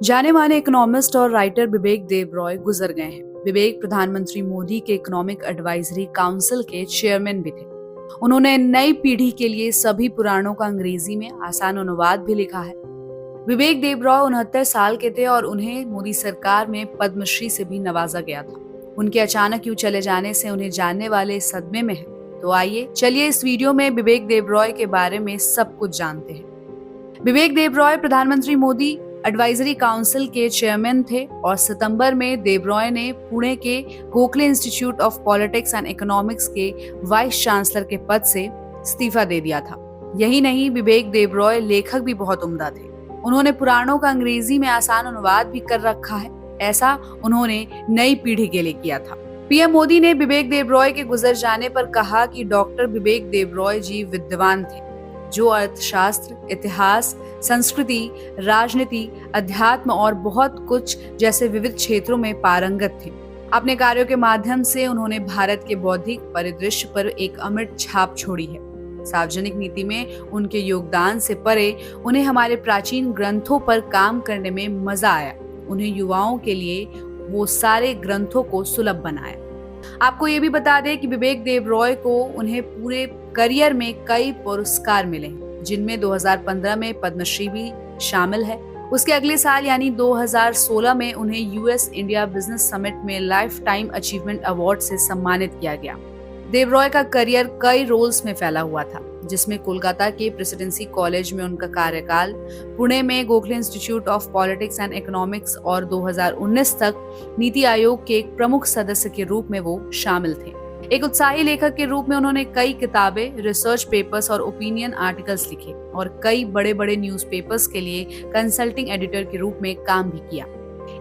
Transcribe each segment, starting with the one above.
जाने माने इकोनॉमिस्ट और राइटर विवेक देबरॉय गुजर गए हैं। विवेक प्रधानमंत्री मोदी के इकोनॉमिक एडवाइजरी काउंसिल के चेयरमैन भी थे। उन्होंने नई पीढ़ी के लिए सभी पुराणों का अंग्रेजी में आसान अनुवाद भी लिखा है। विवेक देबरॉय 69 साल के थे और उन्हें मोदी सरकार में पद्मश्री से भी नवाजा गया था। उनके अचानक यूं चले जाने से उन्हें जानने वाले सदमे में हैं। तो आइए चलिए इस वीडियो में विवेक देबरॉय के बारे में सब कुछ जानते हैं। विवेक देबरॉय प्रधानमंत्री मोदी एडवाइजरी काउंसिल के चेयरमैन थे और सितंबर में देबरॉय ने पुणे के Gokhale institute of politics and economics के वाइस चांसलर के पद से इस्तीफा दे दिया था। यही नहीं, विवेक देबरॉय लेखक भी बहुत उम्दा थे। उन्होंने पुराणों का अंग्रेजी में आसान अनुवाद भी कर रखा है। ऐसा उन्होंने नई पीढ़ी के लिए किया था। पीएम मोदी ने विवेक देबरॉय के गुजर जाने पर कहा कि डॉक्टर विवेक देबरॉय जी विद्वान थे, जो अर्थशास्त्र, इतिहास, संस्कृति, राजनीति, अध्यात्म और बहुत कुछ जैसे विविध क्षेत्रों में पारंगत थे। अपने कार्यों के माध्यम से उन्होंने भारत के बौद्धिक परिदृश्य पर एक अमिट छाप छोड़ी है। सार्वजनिक नीति में उनके योगदान से परे उन्हें हमारे प्राचीन ग्रंथों पर काम करने में मजा आया। उन्हें युवाओं के लिए वो सारे ग्रंथों को सुलभ बनाया। आपको ये भी बता दें कि विवेक देबरॉय को उन्हें पूरे करियर में कई पुरस्कार मिले, जिनमें 2015 में पद्मश्री भी शामिल है। उसके अगले साल यानी 2016 में उन्हें यूएस इंडिया बिजनेस समिट में लाइफ टाइम अचीवमेंट अवार्ड से सम्मानित किया गया। देबरॉय का करियर कई रोल्स में फैला हुआ था, जिसमें कोलकाता के प्रेसिडेंसी कॉलेज में उनका कार्यकाल, पुणे में Gokhale institute of politics and economics और 2019 तक नीति आयोग के एक प्रमुख सदस्य के रूप में वो शामिल थे। एक उत्साही लेखक के रूप में उन्होंने कई किताबें, रिसर्च पेपर्स और ओपिनियन आर्टिकल्स लिखे और कई बड़े-बड़े न्यूज़पेपर्स के लिए कंसल्टिंग एडिटर के रूप में काम भी किया।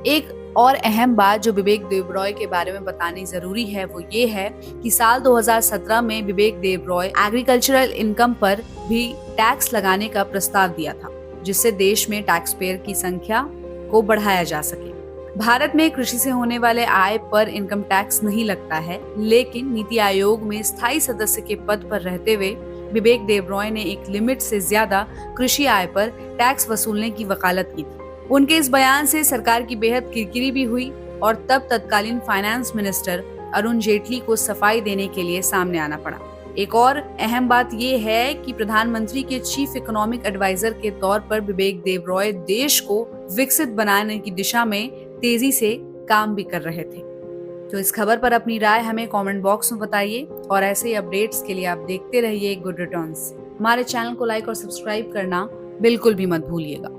एक और अहम बात जो विवेक देबरॉय के बारे में बतानी जरूरी है वो ये है कि साल 2017 में विवेक देबरॉय एग्रीकल्चरल इनकम पर भी टैक्स लगाने का प्रस्ताव दिया था, जिससे देश में टैक्स पेयर की संख्या को बढ़ाया जा सके। भारत में कृषि से होने वाले आय पर इनकम टैक्स नहीं लगता है, लेकिन नीति आयोग में स्थायी सदस्य के पद पर रहते हुए विवेक देबरॉय ने एक लिमिट से ज्यादा कृषि आय पर टैक्स वसूलने की वकालत की थी। उनके इस बयान से सरकार की बेहद किरकिरी भी हुई और तब तत्कालीन फाइनेंस मिनिस्टर अरुण जेटली को सफाई देने के लिए सामने आना पड़ा। एक और अहम बात यह है कि प्रधानमंत्री के चीफ इकोनॉमिक एडवाइजर के तौर पर विवेक देबरॉय देश को विकसित बनाने की दिशा में तेजी से काम भी कर रहे थे। तो इस खबर पर अपनी राय हमें कमेंट बॉक्स में बताइए और ऐसे ही अपडेट्स के लिए आप देखते रहिए गुड रिटर्न्स। हमारे चैनल को लाइक और सब्सक्राइब करना बिल्कुल भी मत भूलिएगा।